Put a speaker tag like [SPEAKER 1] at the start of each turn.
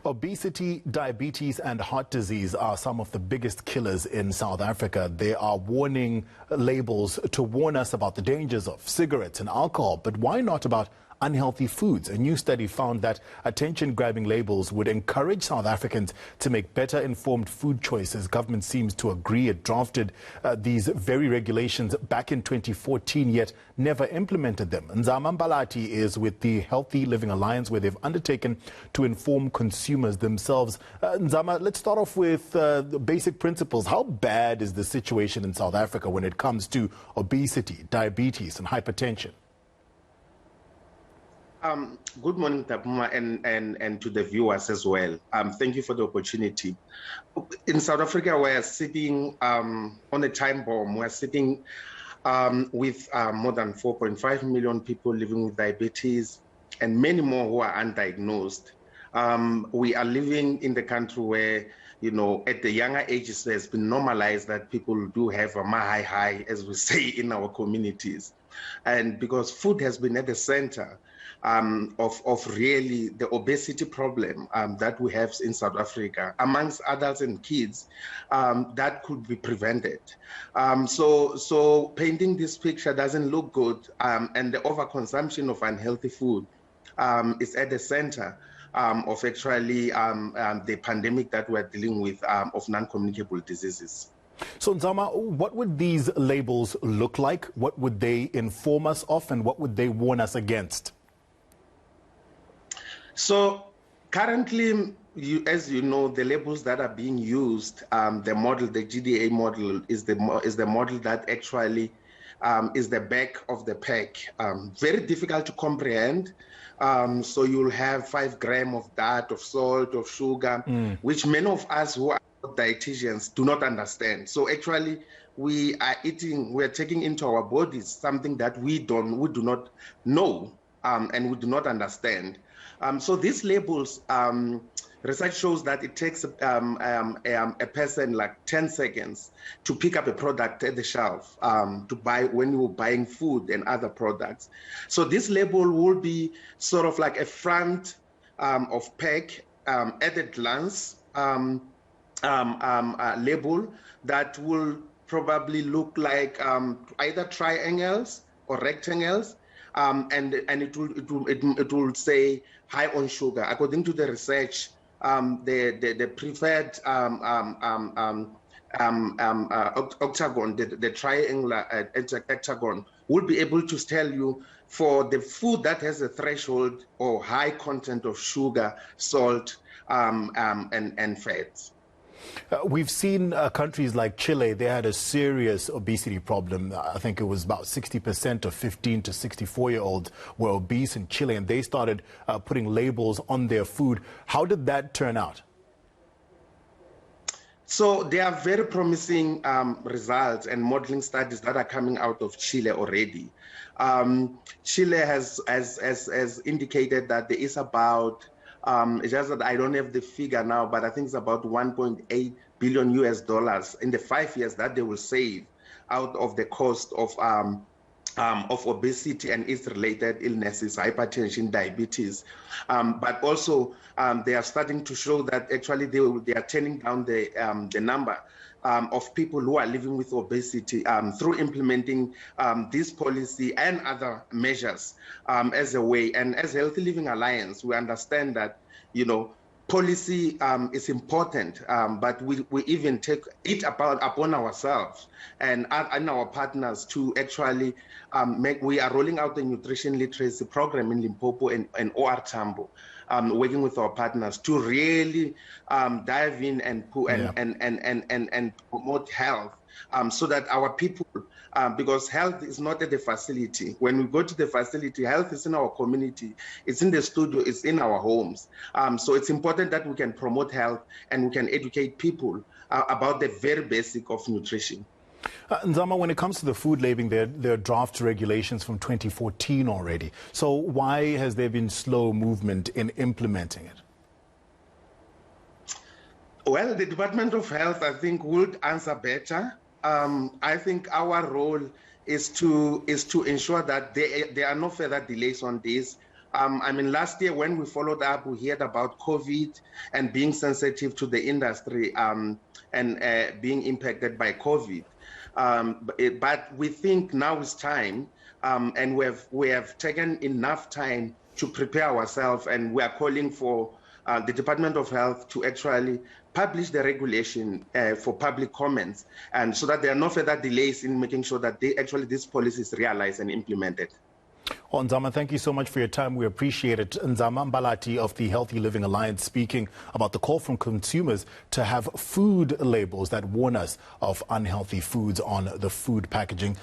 [SPEAKER 1] Obesity, diabetes and heart disease are some of the biggest killers in South Africa. There are warning labels to warn us about the dangers of cigarettes and alcohol, but why not about unhealthy foods? A new study found that attention-grabbing labels would encourage South Africans to make better informed food choices. Government seems to agree. It drafted these very regulations back in 2014, yet never implemented them. Nzama Mbalati is with the Healthy Living Alliance, where they've undertaken to inform consumers themselves. Nzama, let's start off with the basic principles. How bad is the situation in South Africa when it comes to obesity, diabetes and hypertension?
[SPEAKER 2] Good morning, Tapfuma, and to the viewers as well. Thank you for the opportunity. In South Africa, we're sitting on a time bomb. We're sitting with more than 4.5 million people living with diabetes and many more who are undiagnosed. We are living in the country where, you know, at the younger ages, it's been normalized that people do have a high, as we say in our communities. And because food has been at the center of really the obesity problem that we have in South Africa amongst adults and kids, that could be prevented. So painting this picture doesn't look good, and the overconsumption of unhealthy food is at the center of actually the pandemic that we're dealing with of non-communicable diseases.
[SPEAKER 1] So, Nzama, what would these labels look like? What would they inform us of, and what would they warn us against?
[SPEAKER 2] So currently, as you know, the labels that are being used, the model, the GDA model, is the model that actually is the back of the pack. Very difficult to comprehend. So you'll have 5 grams of that, of salt, of sugar, which many of us who are dietitians do not understand. So actually, we are taking into our bodies something that we do not know and we do not understand. So these labels, research shows that it takes a person like 10 seconds to pick up a product at the shelf to buy when you're buying food and other products. So this label will be sort of like a front of pack at a glance label that will probably look like either triangles or rectangles. And it will say high on sugar. According to the research, the preferred octagon, the triangular octagon, will be able to tell you for the food that has a threshold or high content of sugar, salt, and fats.
[SPEAKER 1] We've seen countries like Chile. They had a serious obesity problem. I think it was about 60% of 15 to 64-year-olds were obese in Chile, and they started putting labels on their food. How did that turn out?
[SPEAKER 2] So there are very promising results and modeling studies that are coming out of Chile already. Chile has indicated that there is about it's just that I don't have the figure now, but I think it's about $1.8 billion in the 5 years that they will save out of the cost of obesity and its related illnesses, hypertension, diabetes. But also they are starting to show that actually they are turning down the number of people who are living with obesity through implementing this policy and other measures as a way. And as Healthy Living Alliance, we understand that, you know, policy is important, but we even take it upon ourselves and our partners to actually we are rolling out the nutrition literacy program in Limpopo and OR Tambo, working with our partners to really dive in and promote health so that our people, because health is not at the facility. When we go to the facility, health is in our community, it's in the studio, it's in our homes. So it's important that we can promote health and we can educate people about the very basic of nutrition.
[SPEAKER 1] Nzama, when it comes to the food labeling, there are draft regulations from 2014 already. So why has there been slow movement in implementing it?
[SPEAKER 2] Well, the Department of Health, I think, would answer better. I think our role is to ensure that there are no further delays on this. I mean, last year when we followed up, we heard about COVID and being sensitive to the industry and being impacted by COVID. But we think now is time, and we have taken enough time to prepare ourselves, and we are calling for the Department of Health to actually publish the regulation for public comments, and so that there are no further delays in making sure that this policy is realized and implemented.
[SPEAKER 1] Well, Nzama, thank you so much for your time. We appreciate it. Nzama Mbalati of the Healthy Living Alliance speaking about the call from consumers to have food labels that warn us of unhealthy foods on the food packaging.